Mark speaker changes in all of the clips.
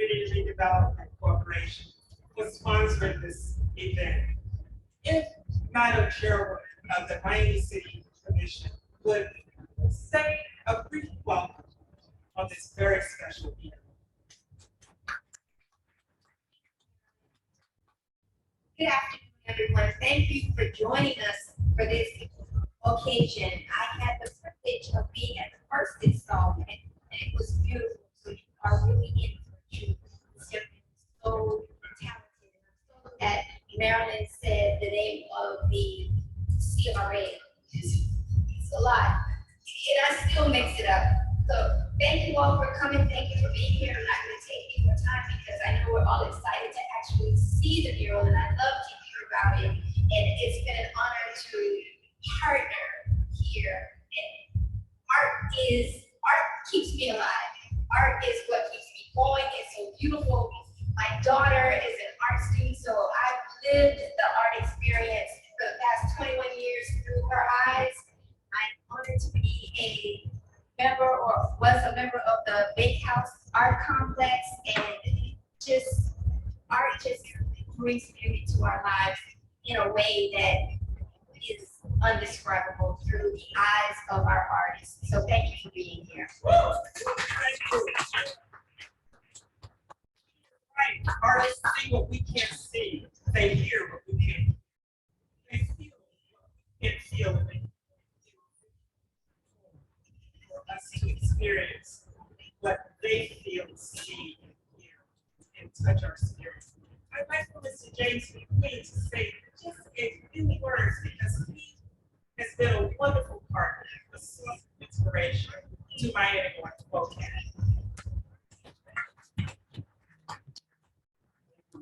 Speaker 1: Community Redevelopment Corporation for sponsoring this event. If Madam Chairwoman of the Miami City Commission would say a brief welcome on this very special evening.
Speaker 2: Good afternoon, everyone. Thank you for joining us for this occasion. I had the privilege of being at the first installment, and it was beautiful. So you are really in for you. So talented. I'm so that Marilyn said the name of the CRA. It's a lot, and I still mix it up. So thank you all for coming. Thank you for being here. I'm not going to take any more time because I know we're all excited to actually see the mural, and I love to hear about it. And it's been an honor to partner here. And art keeps me alive. Art is what keeps me going. It's so beautiful. My daughter is an art student, so I've lived the art experience for the past 21 years through her eyes. I'm honored to be a member or was a member of the Bake House Art Complex, and just art just brings beauty to our lives in a way that is undescribable through the eyes of our artists. So thank you for being here.
Speaker 1: Thank you. Right, artists see what we can't see. They hear what we can't. They feel what we can't feel. And they for us to experience what they feel, see, and hear, and touch our spirits. I'd like for Mr. James McQueen to say just a few words because he has been a wonderful partner, a source of inspiration to Miami MoCAAD.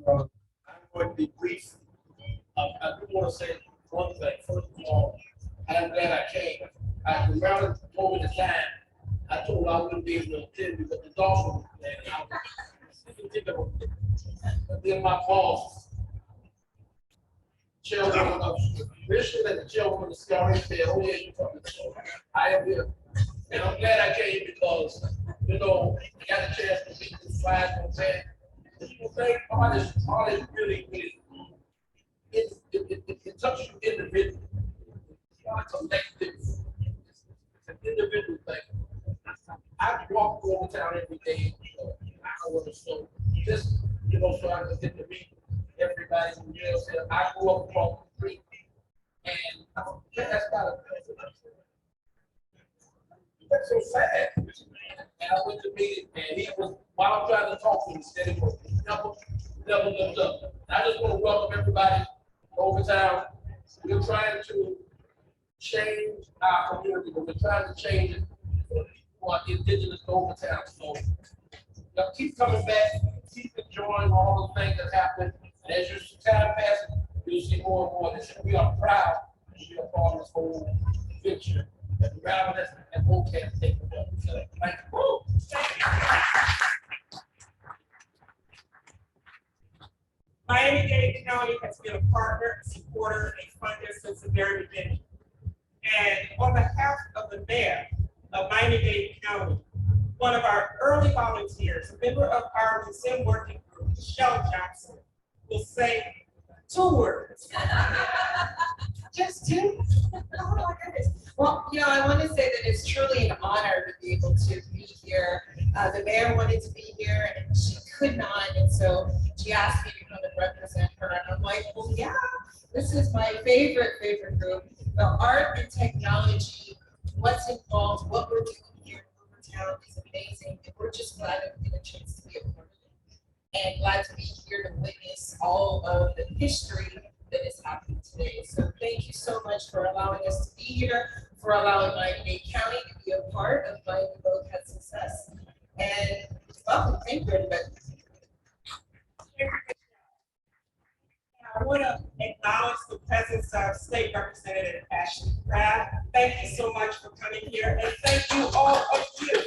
Speaker 3: I'm going to be brief. I do want to say one thing. First of all, I'm glad I came. When Marilyn told me the time, I told her I wouldn't be able to attend because the dog was there. But then my boss, chairwoman of Michigan and the chairwoman of the CRA said, "Oh yeah, you're coming." So I am here. And I'm glad I came because, I got a chance to meet this flag on that. People think artists really, it touches you individually. It's not a collective, it's an individual thing. I walk over town every day, an hour or so, just, so I can get to meet everybody in the jail. I grew up across the street, and that's not a that's so sad. And I went to meet him, and he was, while I'm trying to talk to him, he said he was never lived up. And I just want to welcome everybody over town. We're trying to change our community, but we're trying to change it for people who are indigenous to Overtown. So keep coming back, keep enjoying all the things that happen. And as you see time passes, you'll see more and more. We are proud to be a part of this whole venture. And rather than MoCAAD take it up. So thank you.
Speaker 1: Miami-Dade County has been a partner, a supporter, a funder since the very beginning. And on behalf of the mayor of Miami-Dade County, one of our early volunteers, a member of our museum working group, Michelle Johnson, will say 2 words.
Speaker 4: Just 2? Oh my goodness. Well, I want to say that it's truly an honor to be able to be here. The mayor wanted to be here and she could not, and so she asked me to come and represent her. And I'm like, well, yeah, this is my favorite group. The art and technology, what's involved, what we're doing here in Overtown is amazing. And we're just glad that we get a chance to be a part of it. And glad to be here to witness all of the history that is happening today. So thank you so much for allowing us to be here, for allowing Miami-Dade County to be a part of Miami MoCAAD success. And welcome, thank you everybody.
Speaker 1: I want to acknowledge the presence of State Representative Ashley Crabb. Thank you so much for coming here, and thank you all of you.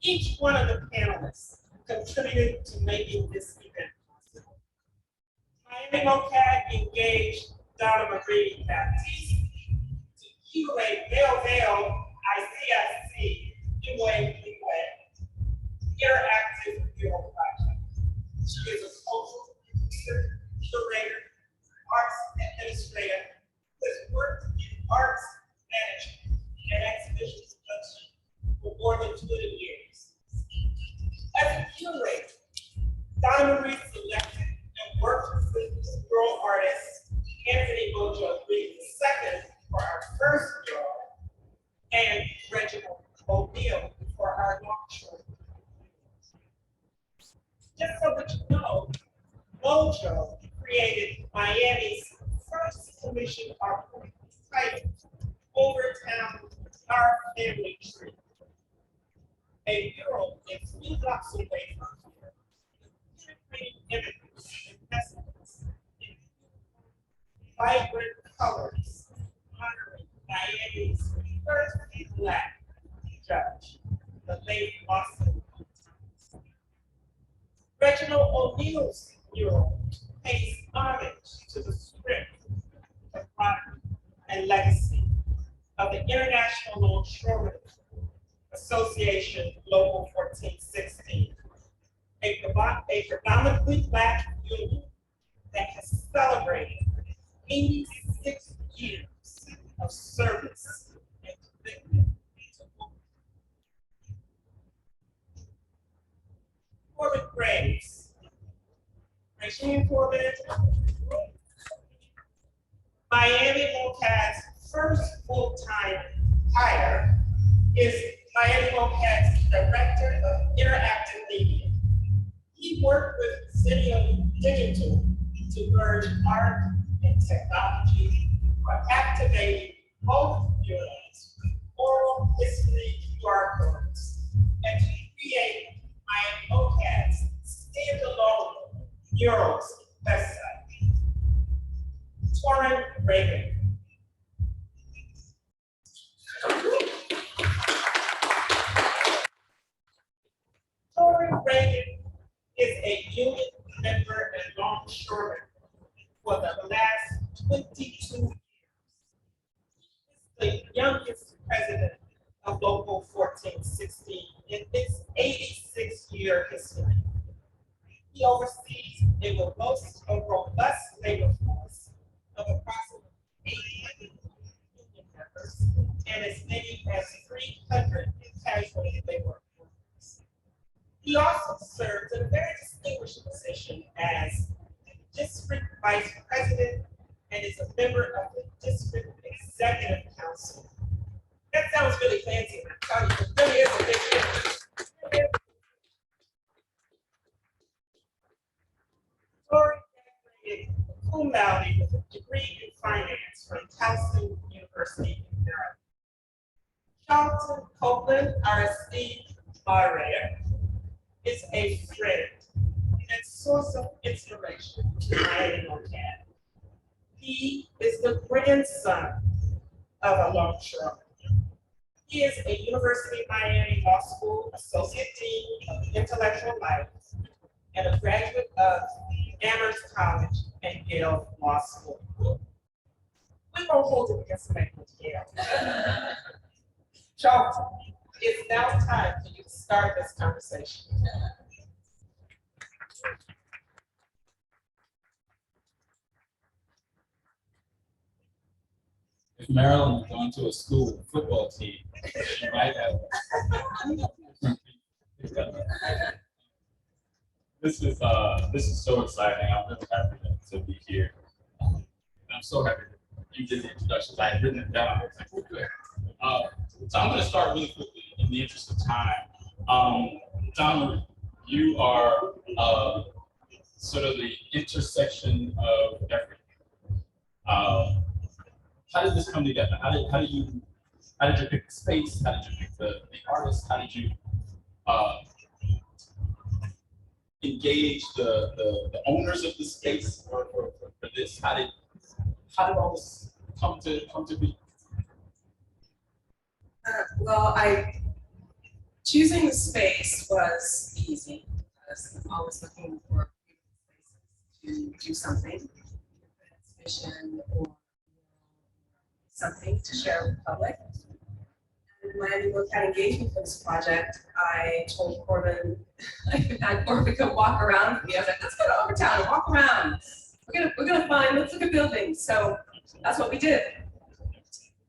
Speaker 1: Each one of the panelists contributed to making this event possible. Miami MoCAAD engaged Donnamarie Baptiste to curate ICSC interactive mural project. She is a cultural producer, curator, arts administrator, who has worked in arts management and exhibition production for more than 20 years. As a curator, Donnamarie selected and worked with mural artist Anthony Mojo Green II for our first mural, and Reginald O'Neal for our Longshoremen. Just so that you know, Mojo created Miami's first commission art titled Overtown Our Family Tree. A mural a few blocks away from here, integrating images and messages in vibrant colors, honoring Miami's first Black judge, the late Boston. Reginald O'Neal's mural pays homage to the spirit, the product, and legacy of the International Longshoremen Association Local 1416, a predominantly Black union that has celebrated 86 years of service and commitment to women. Corbin Graves. Regime Corbin. Miami MoCAAD's first full-time hire is Miami MoCAAD's Director of Interactive Media. He worked with City Digital to merge art and technology for activating both murals, oral history QR codes, and to create Miami MoCAAD's standalone murals website. Torin Ragin. Torin Ragin is a union member and longshoreman for the last 22 years. He is the youngest president of Local 1416 in its 86-year history. He oversees a robust labor force of approximately 800 union members and as many as 300 casual labor workers. He also serves in a very distinguished position as District Vice President and is a member of the District Executive Council. That sounds really fancy, and I'm telling you, it really is a big deal. Torin graduated cum laude with a degree in finance from Charlton University in Maryland. Charlton Copeland, our esteemed moderator, is a friend and source of inspiration to Miami MoCAAD. He is the grandson of a longshoreman. He is a University of Miami Law School Associate Dean of Intellectual Life and a graduate of Amherst College and Yale Law School. We won't hold it against somebody with Yale. Charlton, it's now time for you to start this conversation.
Speaker 5: If Marilyn had gone to a school football team, she might have. This is so exciting. I'm really happy to be here. And I'm so happy that you did the introductions. I had written it down. I was like, we're good. So I'm going to start really quickly in the interest of time. Donnamarie, you are sort of the intersection of everything. How did this come together? How did you pick the space? How did you pick the artist? How did you engage the owners of the space for this? How did all this come to be?
Speaker 4: Well, choosing the space was easy because I'm always looking for places to do something, an exhibition or something to share with the public. And my MoCAAD engagement for this project, I told Corbin, I had Corbin come walk around with me. I was like, let's go to Overtown and walk around. We're gonna find, let's look at buildings. So that's what we did.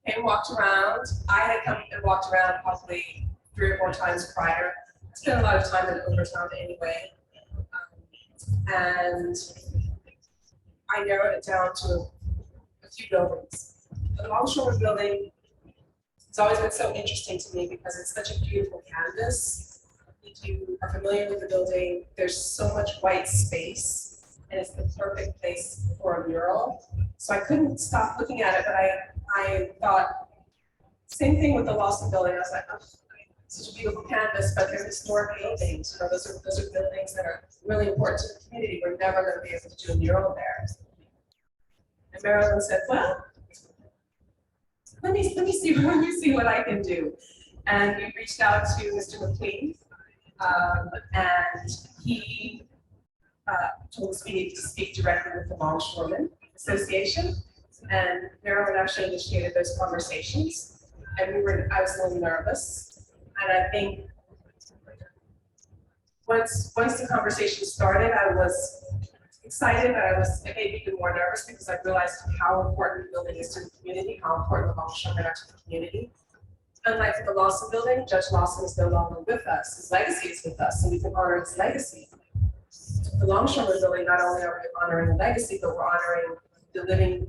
Speaker 4: And walked around. I had come and walked around probably 3 or 4 times prior. I spent a lot of time in Overtown anyway. And I narrowed it down to a few buildings. The Longshoremen building, it's always been so interesting to me because it's such a beautiful canvas. If you are familiar with the building, there's so much white space and it's the perfect place for a mural. So I couldn't stop looking at it, but I thought, same thing with the Lawson building. I was like, oh, such a beautiful canvas, but they're historic buildings. You know, those are buildings that are really important to the community. We're never going to be able to do a mural there. And Marilyn said, well, let me see what I can do. And we reached out to Mr. McQueen, and he told us we needed to speak directly with the Longshoremen Association. And Marilyn actually initiated those conversations, and I was a little nervous. And I think once the conversation started, I was excited, but I was maybe even more nervous because I realized how important the building is to the community, how important the Longshoremen are to the community. Unlike the Lawson building, Judge Lawson is no longer with us. His legacy is with us, and we can honor his legacy. The Longshoremen building, not only are we honoring the legacy, but we're honoring the living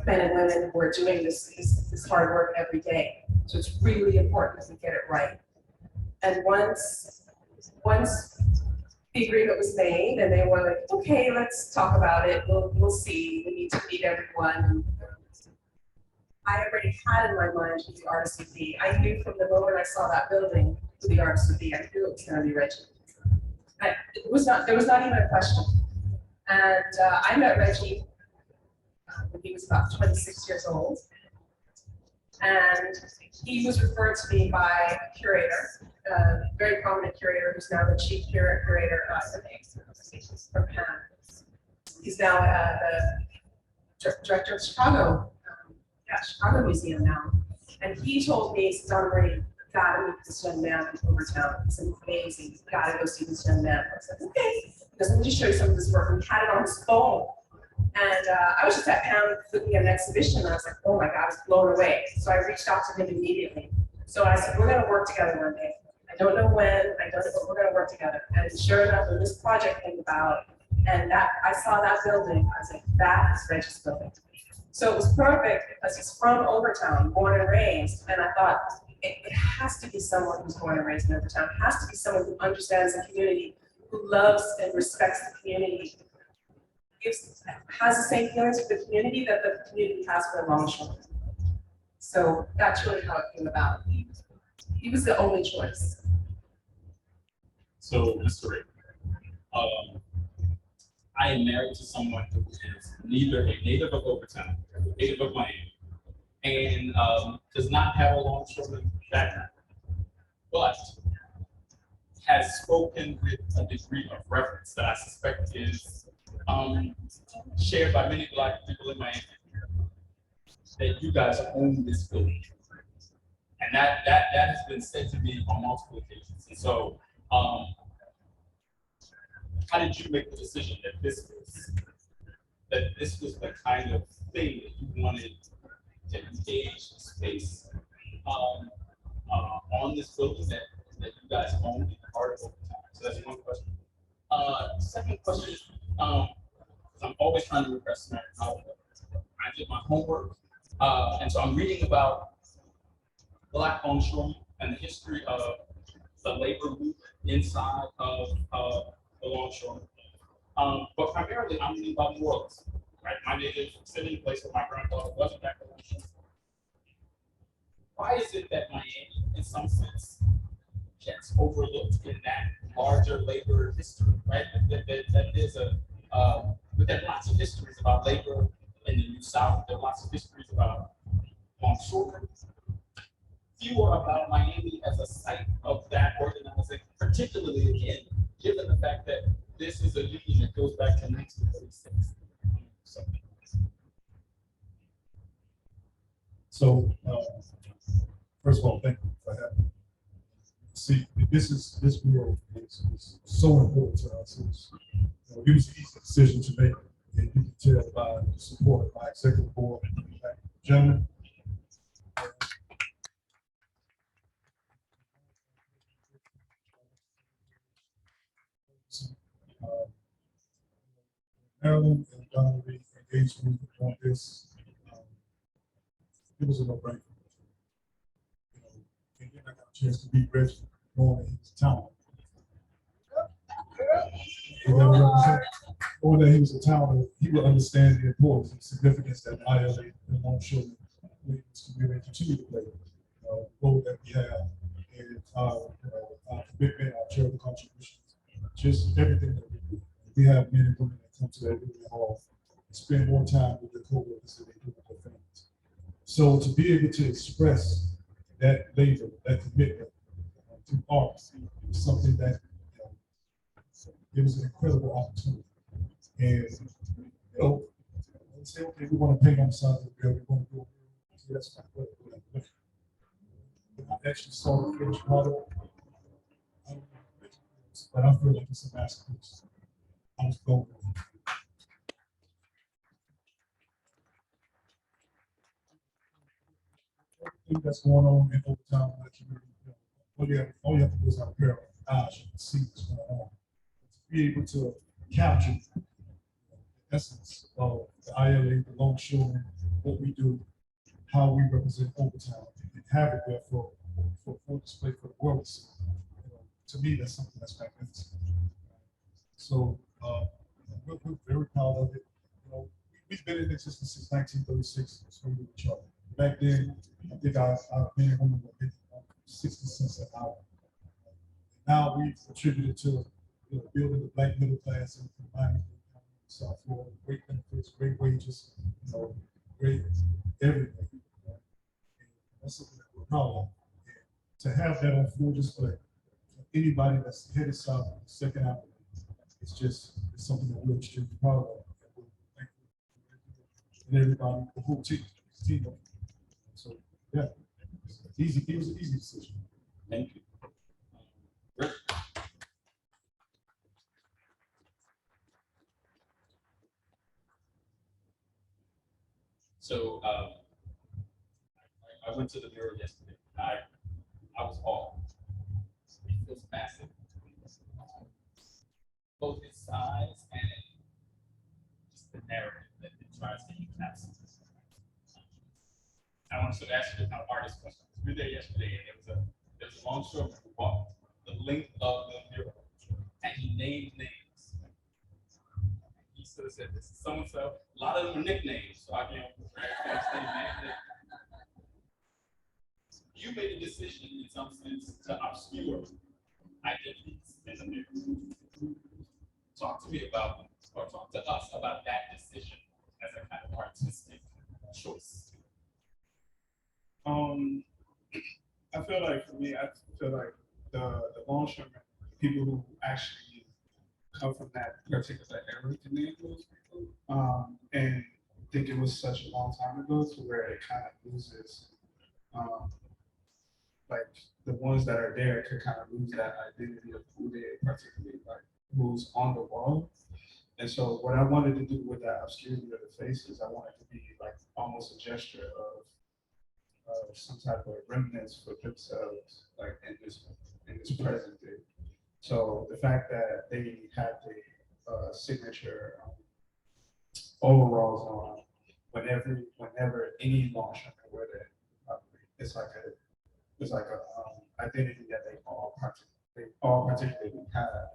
Speaker 4: men and women who are doing this hard work every day. So it's really important that we get it right. And once the agreement was made and they were like, okay, let's talk about it. We'll see. We need to meet everyone. I already had in my mind who the artist would be. I knew from the moment I saw that building who the artist would be. I knew it was going to be Reggie. There was not even a question. And I met Reggie when he was about 26 years old. And he was referred to me by a curator, a very prominent curator who's now the chief curator from Pan. He's now the director of Chicago Museum now. And he told me, Donnamarie, you gotta meet this young man in Overtown. It's amazing. You gotta go see this young man. I was like, okay. Because let me just show you some of this work. And he had it on his phone. And I was just at Pan looking at an exhibition, and I was like, oh my God, I was blown away. So I reached out to him immediately. So I said, we're going to work together one day. I don't know when, I don't know, but we're going to work together. And sure enough, when this project came about, and I saw that building, I was like, that is Reggie's building. So it was perfect because he's from Overtown, born and raised. And I thought, it has to be someone who's born and raised in Overtown. It has to be someone who understands the community, who loves and respects the community. Has the same feelings for the community that the community has for the Longshoremen. So that's really how it came about. He was the only choice.
Speaker 5: So, Mr. Ray, I am married to someone who is neither a native of Overtown, a native of Miami, and does not have a Longshoreman background, but has spoken with a degree of reverence that I suspect is shared by many Black people in Miami, that you guys own this building. And that has been said to me on multiple occasions. And so, how did you make the decision that this was the kind of thing that you wanted to engage the space on this building that you guys own in the heart of Overtown? So that's one question. Second question, I'm always trying to impress my I did my homework, and so I'm reading about Black longshoremen and the history of the labor movement inside of the longshoremen. But primarily, I'm reading about murals. Right, my native city, place where my grandfather was a Black longshoreman. Why is it that Miami, in some sense, gets overlooked in that larger labor history? Right, that there's there are lots of histories about labor in the New South. There are lots of histories about longshoremen. Fewer about Miami as a site of that organizing, particularly again, given the fact that this is a union that goes back to 1936.
Speaker 6: So, first of all, thank you for having this mural is so important to us. It was an easy decision to make, and you can tell by the support of my executive board. Gentlemen, Marilyn and Donnamarie engaged me on this. It was a no-brainer. And then I got a chance to meet Reggie going in his town. Or that he was a town, he would understand the importance and significance that ILA and Longshoremen in this community continue to play. The role that we have and our commitment, our charitable contributions, just everything that we do. We have men and women that come to that meeting hall and spend more time with their co-workers than they do with their families. So to be able to express that labor, that commitment through art is something that it was an incredible opportunity. And they say, okay, we want to paint on the side of the building, we want to go. That's not what we're I actually saw the finished product, but I feel like it's a masterpiece. I was blown away. Everything that's going on in Overtown in the community, all you have to do is have a pair of eyes, you can see what's going on. To be able to capture the essence of the ILA, the Longshoremen, what we do, how we represent Overtown, and have it there for display for the world to see. To me, that's something that's magnificent. So we're very proud of it. We've been in existence since 1936. So we were Charlton. Back then, I think our men and women were making 60 cents an hour. Now we've contributed to building the black middle class in Miami, South Florida, great benefits, great wages, great everything. And that's something that we're proud of. And to have that on full display, anybody that's headed south on the Second Avenue, it's something that we're extremely proud of. And everybody, the whole team. So yeah, it was an easy decision.
Speaker 5: Thank you. So I went to the mural yesterday. I was off. It feels massive. Both its size and just the narrative that it tries to encapsulate. I want to ask you the kind of artist question. We were there yesterday, and there was a longshoreman who walked the length of the mural, and he named names. He sort of said, "This is so and so." A lot of them were nicknames, so I can't say name. You made a decision in some sense to obscure identities in the mural. Talk to me about, or talk to us about that decision as a kind of artistic choice.
Speaker 7: I feel like for me, I feel like the longshoremen, people who actually come from that particular era to name those people, and think it was such a long time ago to where it kind of loses, like the ones that are there could kind of lose that identity of who they particularly like, who's on the wall. And so what I wanted to do with that obscurity of the faces, I wanted to be like almost a gesture of some type of remnants for themselves, like in this present day. So the fact that they had the signature overalls on whenever any longshoreman wear that, it's like a identity that they all particularly have.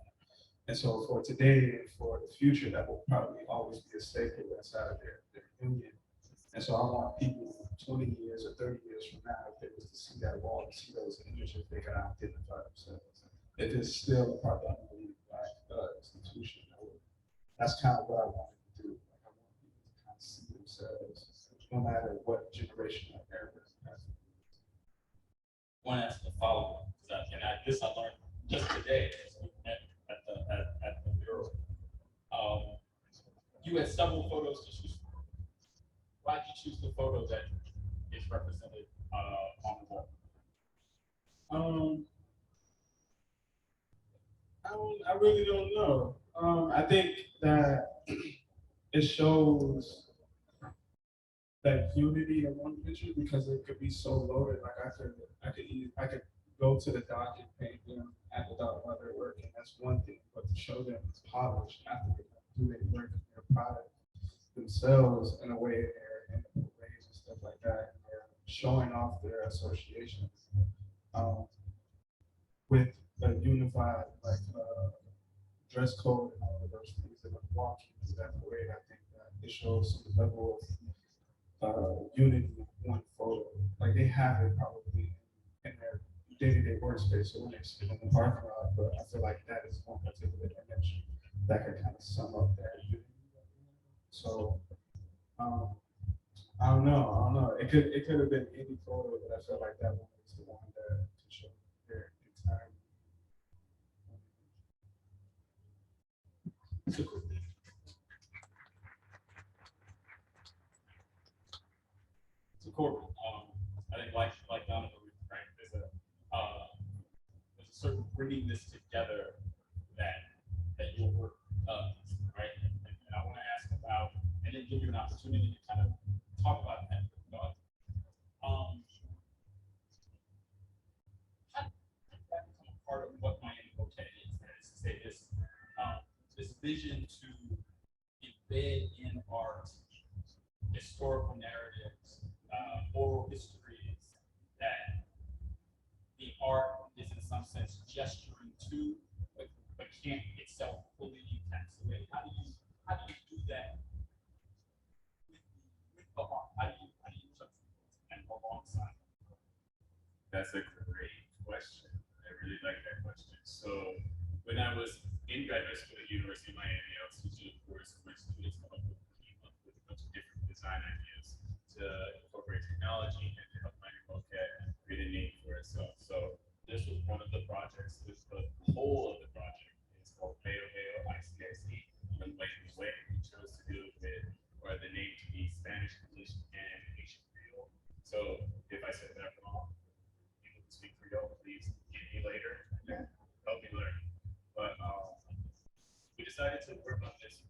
Speaker 7: And so for today and for the future, that will probably always be a staple inside of their union. And so I want people 20 years or 30 years from now, if they was to see that wall and see those images, they can identify themselves. If it's still a predominantly black institution, that's kind of what I wanted to do. Like I want people to kind of see themselves, no matter what generation of era.
Speaker 5: I want to ask a follow-up, this I learned just today as we met at the mural. You had several photos to choose from. Why did you choose the photo that is represented on the wall?
Speaker 7: don't know. I think that it shows that unity in one picture because it could be so loaded. Like I could go to the dock and paint them at the dock while they're working. That's one thing, but to show them it's polished after they do their work and their product themselves in a way in the parades and stuff like that, and they're showing off their associations with a unified dress code and all of those things that are walking through that parade. I think that it shows some level of unity in one photo. Like they have it probably in their day-to-day workspace, so when they sit in the parking lot, but I feel like that is one particular image that can kind of sum up that unity. So I don't know. It could have been any photo, but I feel like that one is the one that to show their entire.
Speaker 5: So Corbin, I think like Donnamarie, right? There's a certain bringing this together that your work does, right? And I want to ask about, and then give you an opportunity to kind of talk about that. How did that become a part of what Miami MoCAAD is? That is to say, this vision to embed in art historical narratives, oral histories that the art is in some sense gesturing to, but can't itself fully encapsulate. How do you do that with the art? How do you and alongside? That's a great question. I really like that question. So when I was in graduate school at the University of Miami, I was teaching a course where students came up with a bunch of different design ideas to incorporate technology and to help Miami MoCAAD create a name for itself. So this was one of the projects. The whole of the project is called MoCAAD, ICIC, and the way we chose to do it or the name to be Spanish, English, and Haitian Creole. So if I said that wrong, people who speak Creole, please get me later and help me learn. But we decided to work on this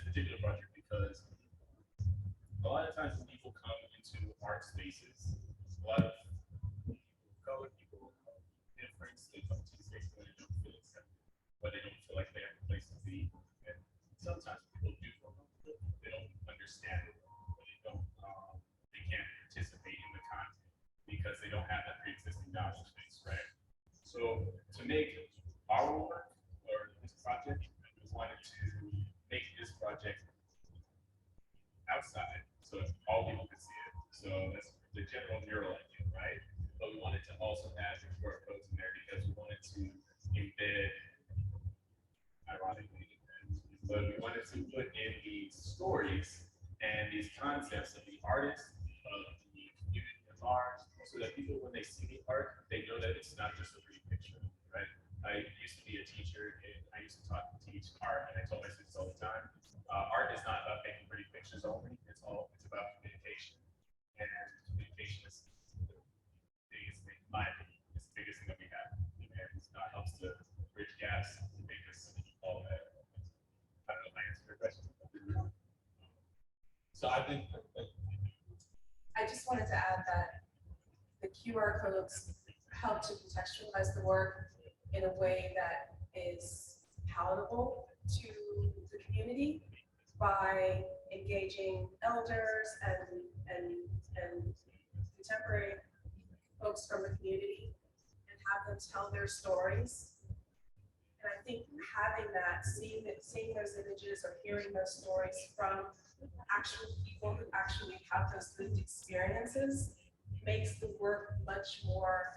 Speaker 5: particular project because a lot of times when people come into art spaces, a lot of color people difference, they come to the space where they don't feel accepted, but they don't feel like they have a place to be. And sometimes people do feel comfortable, they don't understand it, or they can't participate in the content because they don't have that pre-existing knowledge base, right? So to make our work or this project, we wanted to make this project outside so all people could see it. So that's the general mural idea, right? But we wanted to also add the QR codes in there because we wanted to embed, ironically, but we wanted to put in these stories and these concepts of the artists, of the community at large, so that people, when they see the art, they know that it's not just a pretty picture, right? I used to be a teacher and I used to teach art, and I told my students all the time, art is not about making pretty pictures only. It's about communication, and communication is the biggest thing. In my opinion, it's the biggest thing that we have, and it helps to bridge gaps and make us all that. I don't know if I answered your question. So I think
Speaker 8: I just wanted to add that the QR codes help to contextualize the work in a way that is palatable to the community by engaging elders and contemporary folks from the community and have them tell their stories. And I think having that, seeing those images or hearing those stories from actual people who actually have those lived experiences makes the work much more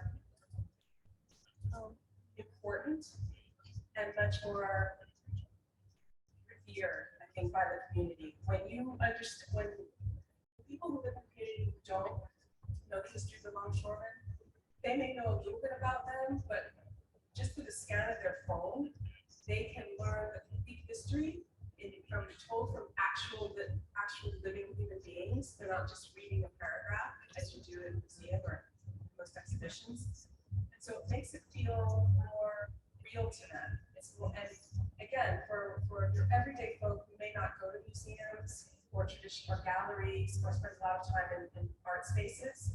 Speaker 8: important and much more revered, I think, by the community. When you understand, when people who live in the community who don't know the history of the Longshoremen, they may know a little bit about them, but just with a scan of their phone, they can learn the complete history told from actual living human beings. They're not just reading a paragraph as you do in a museum or most exhibitions. And so it makes it feel more real to them. And again, art spaces.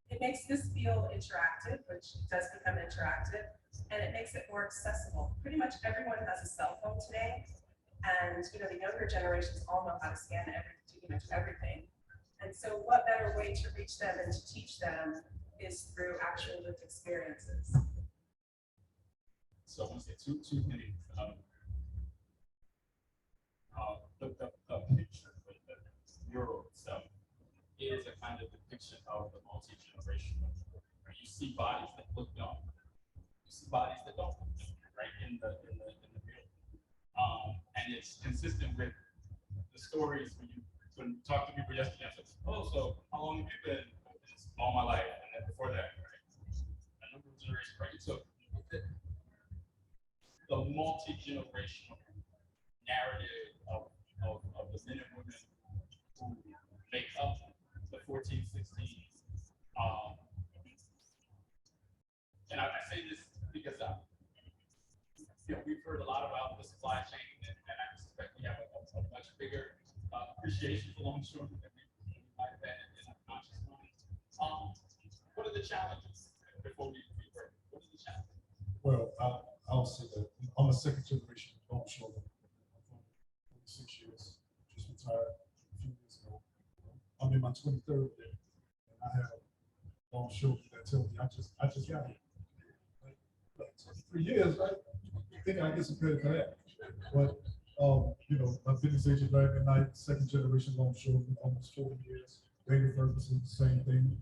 Speaker 8: It makes this feel interactive, which does become interactive, and it makes it more accessible. Pretty much everyone has a cell phone today, and the younger generations all know how to scan everything. And so what better way to reach them and to teach them is through actual lived experiences.
Speaker 5: So I want to say two things. The picture, the mural itself, is a kind of depiction of the multi-generational, where you see bodies that look young, you see bodies that don't look young, right, in the mural. And it's consistent with the stories when you talk to people yesterday, I said, oh, so how long have you been? It's all my life, and then before that, right? A number of generations, right? So the multi-generational narrative of the men and women who make up the 1416s. And I say this because we've heard a lot about the supply chain, and I suspect we have a much bigger appreciation for longshoremen than we might have had in our conscious mind. What are the challenges before we break? What are the challenges?
Speaker 6: Well, I'll say that I'm a second generation longshoreman. I'm 26 years, just retired a few years ago. I'm in my 23rd year, and I have longshoremen that tell me I just got here. Like 23 years, right? I think I get some credit for that. But my business agent Holland Knight, second generation longshoreman, almost 40 years. David Ferguson, the same thing.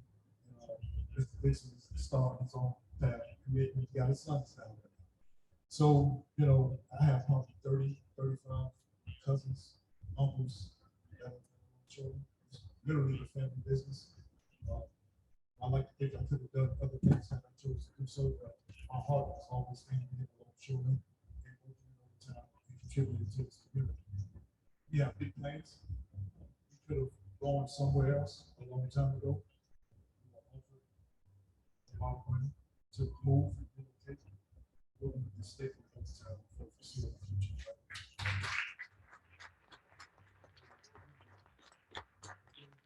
Speaker 6: This basically started his own path, creating, he got his sons down there. So, I have probably 30, 35 cousins, uncles, that are children. It's literally the family business. I like to think I could have done other things had I chose to do so, but my heart is always thinking of longshoremen and working in overtime and contributing to this community. We have big plans. We could have gone somewhere else a long time ago. We were offered a lot of money to move and relocate. We're going to be stable in overtime for the foreseeable future.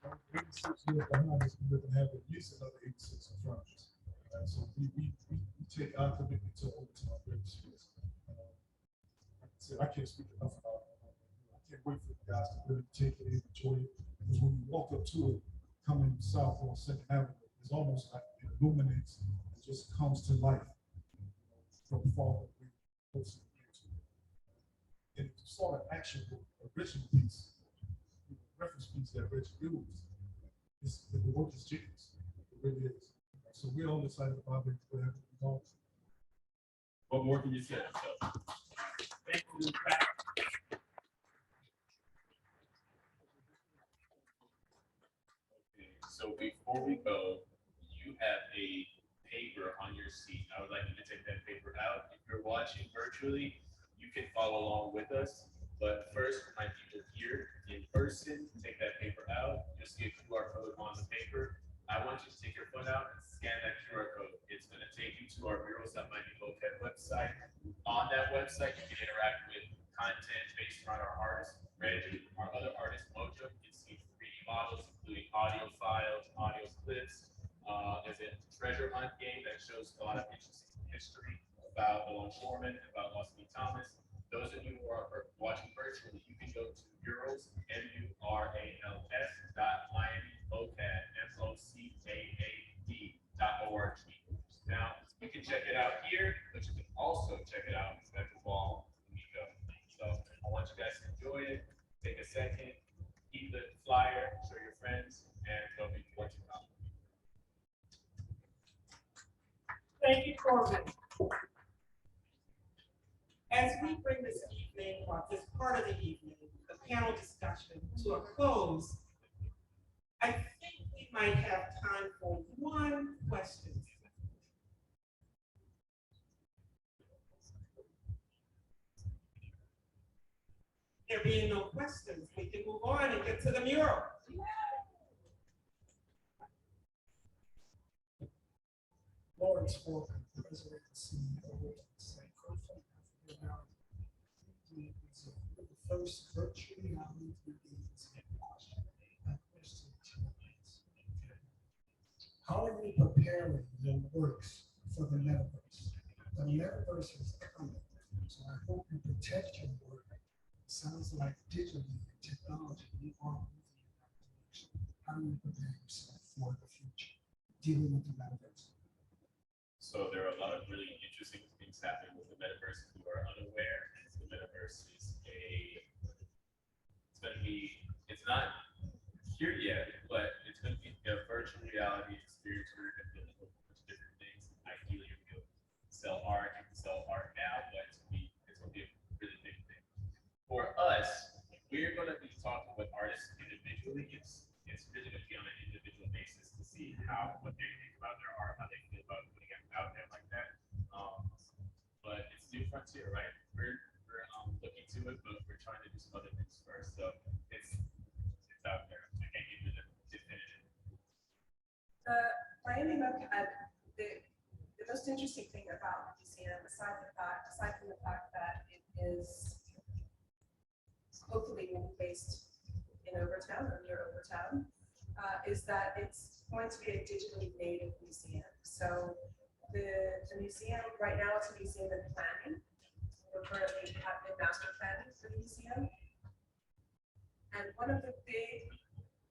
Speaker 6: Right? 86 years behind us, we're going to have at least another 86 in front of us. So we take our commitment to overtime very seriously. I can't speak enough about it. I can't wait for you guys to really take it and enjoy it. Because when you walk up to it, coming south on 2nd Avenue, it's almost like it illuminates, it just comes to life from far away, close to the and it's sort of actual original piece, reference piece that Rich used. The work is genius. It really is. So we're all excited about it. Whatever we go.
Speaker 5: What more can you say? So, thank you. Okay, so before we go, you have a paper on your seat. I would like you to take that paper out. If you're watching virtually, you can follow along with us. But first, for my people here in person, take that paper out. You'll see a QR code on the paper. I want you to take your phone out and scan that QR code. It's going to take you to our murals.MoCAAD website. On that website, you can interact with content based around our artists, Reggie, our other artist, Mojo. You can see 3D models, including audio files, audio clips. There's a treasure hunt game that shows a lot of interesting history about the Longshoremen, about Austin Thomas. Those of you who are watching virtually, you can go to murals, murals.MoCAAD.org. Now, you can check it out here, but you can also check it out at the wall when we go. So I want you guys to enjoy it. Take a second, keep the flyer, show your friends, and tell people what you found.
Speaker 1: Thank you, Corbin. As we bring this evening, or this part of the evening, the panel discussion to a close, I think we might have time for one question. There being no questions, we can move on and get to the mural.
Speaker 9: Lawrence Walker, President and CEO of Kickoff. It was the first virtually online meetings and question tonight. how are you preparing your works for the metaverse? The metaverse is coming, so I hope you protect your work. Sounds like digitally and technology, you are moving in that direction. How do you prepare yourself for the future, dealing with the metaverse?
Speaker 5: So there are a lot of really interesting things happening with the metaverse. If you are unaware, the metaverse is it's not here yet, but it's going to be a virtual reality experience where you're going to be able to do a bunch of different things. Ideally, you're going to be able to sell art. You can sell art now, but it's going to be a really big thing. For us, we're going to be talking with artists individually. It's really going to be on an individual basis to see what they think about their art, how they feel about putting it out there like that. But it's new frontier, right? We're looking to it, but we're trying to do some other things first. So it's out there. I can't give you the definitive.
Speaker 8: Miami MoCAAD, the most interesting thing about the museum, aside from the fact that it is hopefully will be based in Overtown or near Overtown, is that it's going to be a digitally native museum. So the museum, right now it's a museum in planning. We're currently having master planning for the museum. And one of the big,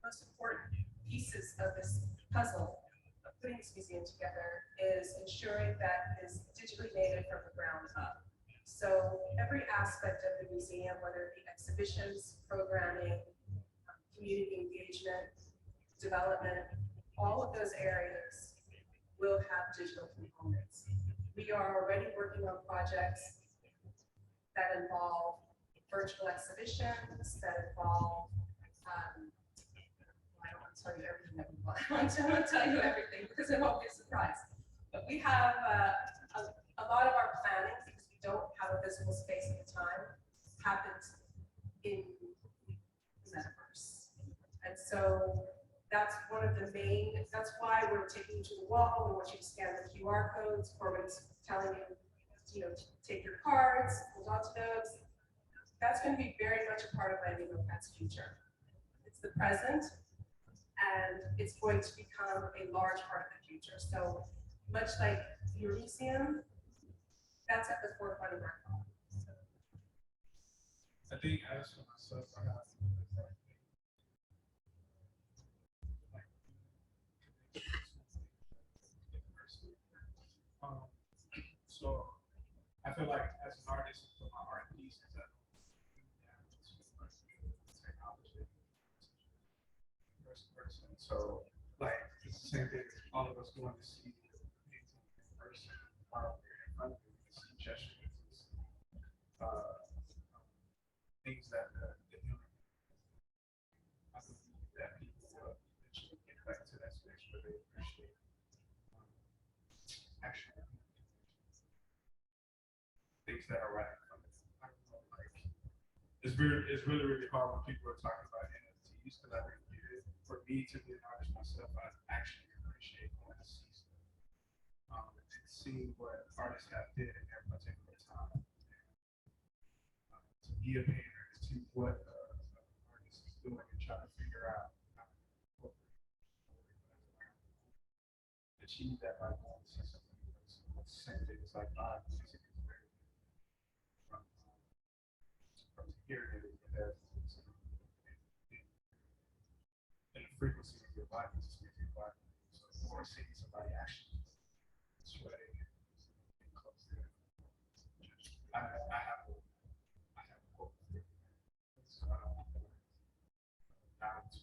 Speaker 8: most important pieces of this puzzle of putting this museum together is ensuring that it is digitally native from the ground up. So every aspect of the museum, whether it be exhibitions, programming, community engagement, development, all of those areas will have digital components. We are already working on projects that involve virtual exhibitions, that involve, I don't want to tell you everything that we want. I won't tell you everything because it won't be a surprise. But we have a lot of our planning, because we don't have a physical space at the time, happens in the metaverse. And so that's one of the main, that's why we're taking you to the wall. We want you to scan the QR codes. Corbin's telling you, take your cards, hold on to those. That's going to be very much a part of Miami MoCAAD's future. It's the present, and it's going to become a large part of the future. So much like your museum, that's at the forefront of our thought.
Speaker 7: I think as for myself, I have so I feel like as an artist, for my art pieces, technology, person. So like it's the same thing as all of us going to see things in person, while we're in front of you, we see gestures, things that I believe that people will eventually get back to that space where they appreciate action. Things that are right in front of them. I don't know, like it's really, really hard when people are talking about NFTs because I really get it. For me to be an artist myself, I actually appreciate going to see stuff and seeing what artists have did in their particular time. To be a painter is to what an artist is doing and try to figure out how to achieve that by going to see something. It's the same thing. It's like music is very from hearing it and the frequency of your body just makes your body. So or seeing somebody actually sweating and close to it. I have a quote for it. So I don't want to down to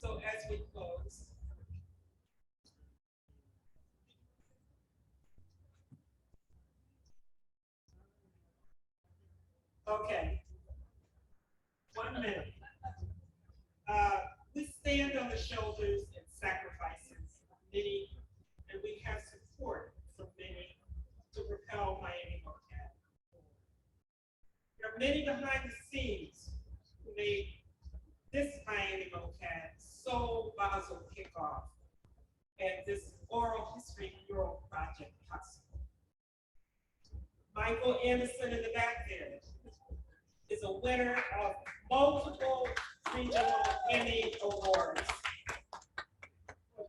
Speaker 1: So as we close, okay, 1 minute. We stand on the shoulders and sacrifices of many, and we have support from many to propel Miami MoCAAD. There are many behind the scenes who made this Miami MoCAAD Soul Basel Kickoff and this oral history mural project possible. Michael Anderson in the back there is a winner of multiple regional Emmy Awards for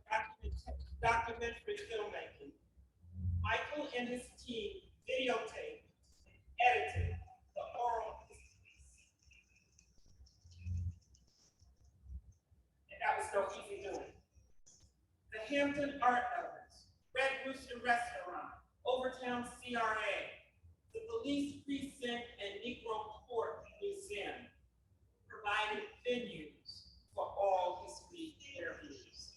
Speaker 1: documentary filmmaking. Michael and his team videotaped, edited the oral histories. And that was no easy doing. The Hampton Art Lovers, Red Rooster Restaurant, Overtown CRA, the Police Precinct and Negro Court Museum provided venues for all history interviews.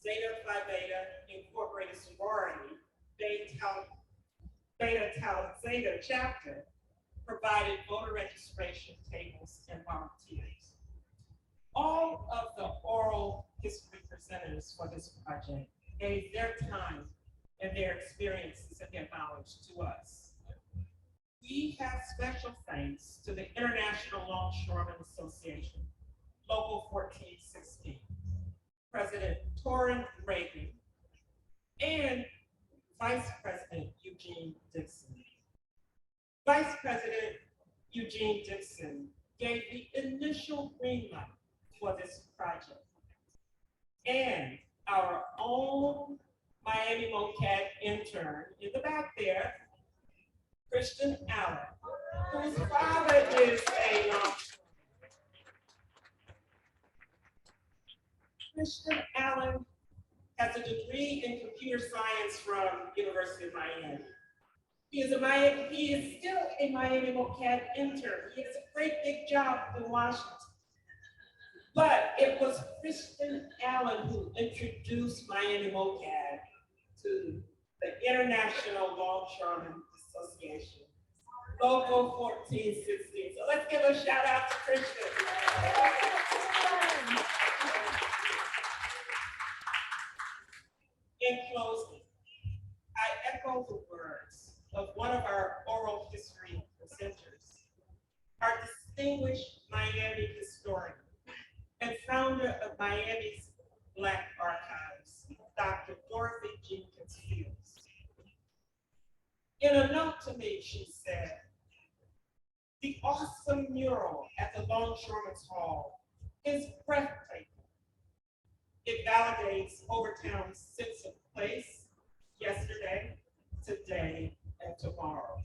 Speaker 1: Zeta Phi Beta Incorporated Sorority, Beta Tau Zeta chapter provided voter registration tables and volunteers. All of the oral history presenters for this project gave their time and their experiences and their knowledge to us. We have special thanks to the International Longshoremen Association, Local 1416, President Torin Ragin, and Vice President Eugene Dixon. Vice President Eugene Dixon gave the initial green light for this project. And our own Miami MoCAAD intern in the back there, Christian Allen, whose father is a Christian Allen has a degree in computer science from University of Miami. He is still a Miami MoCAAD intern. He has a great big job in Washington. But it was Christian Allen who introduced Miami MoCAAD to the International Longshoremen Association, Local 1416. So let's give a shout out to Christian. In closing, I echo the words of one of our oral history presenters, our distinguished Miami historian and founder of Miami's Black Archives, Dr. Dorothy Jenkins Fields. In a note to me, she said, "The awesome mural at the Longshoremen's Hall is breathtaking. It validates Overtown's sense of place, yesterday, today, and tomorrow.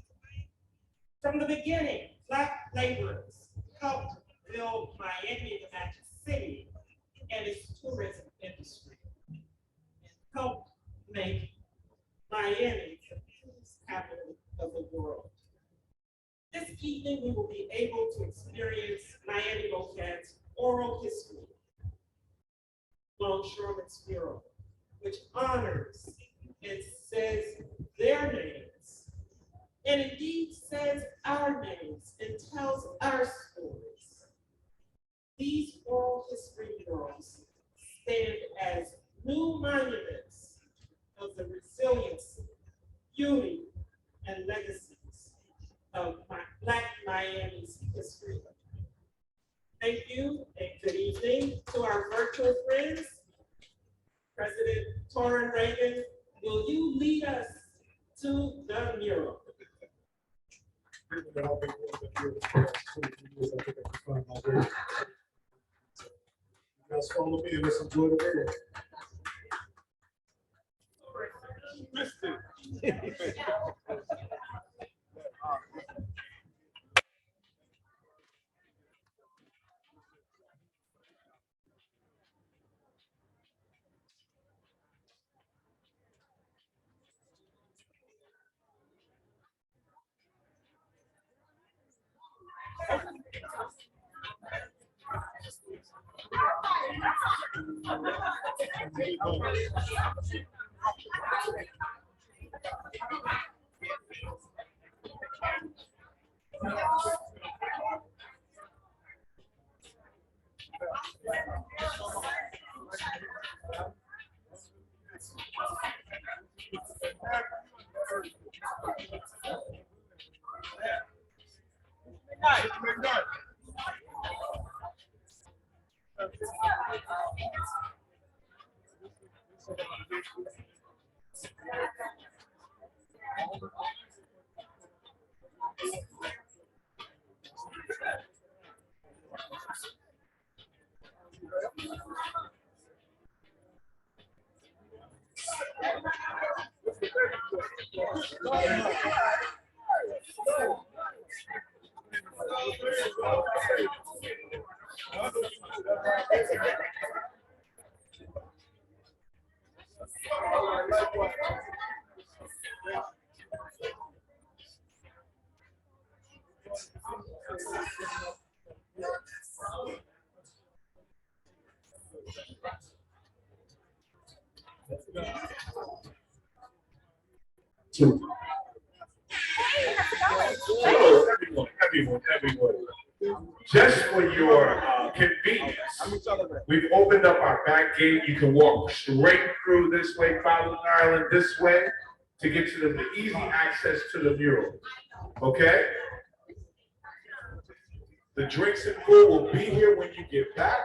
Speaker 1: From the beginning, Black laborers helped build Miami, the Magic City, and its tourism industry, and helped make Miami the peace capital of the world. This evening, we will be able to experience Miami MoCAAD's oral history, Longshoremen's Mural, which honors and says their names, and indeed says our names and tells our stories. These oral history murals stand as new monuments of the resilience, beauty, and legacies of Black Miami's history. Thank you and good evening to our virtual friends. President Torin Ragin, will you lead us to the mural?
Speaker 6: Let's follow me and let's enjoy the video.
Speaker 10: Hello, everyone. Just for your convenience, we've opened up our back gate. You can walk straight through this way, follow Maryland this way to get to the easy access to the mural. Okay? The drinks and food will be here when you get back.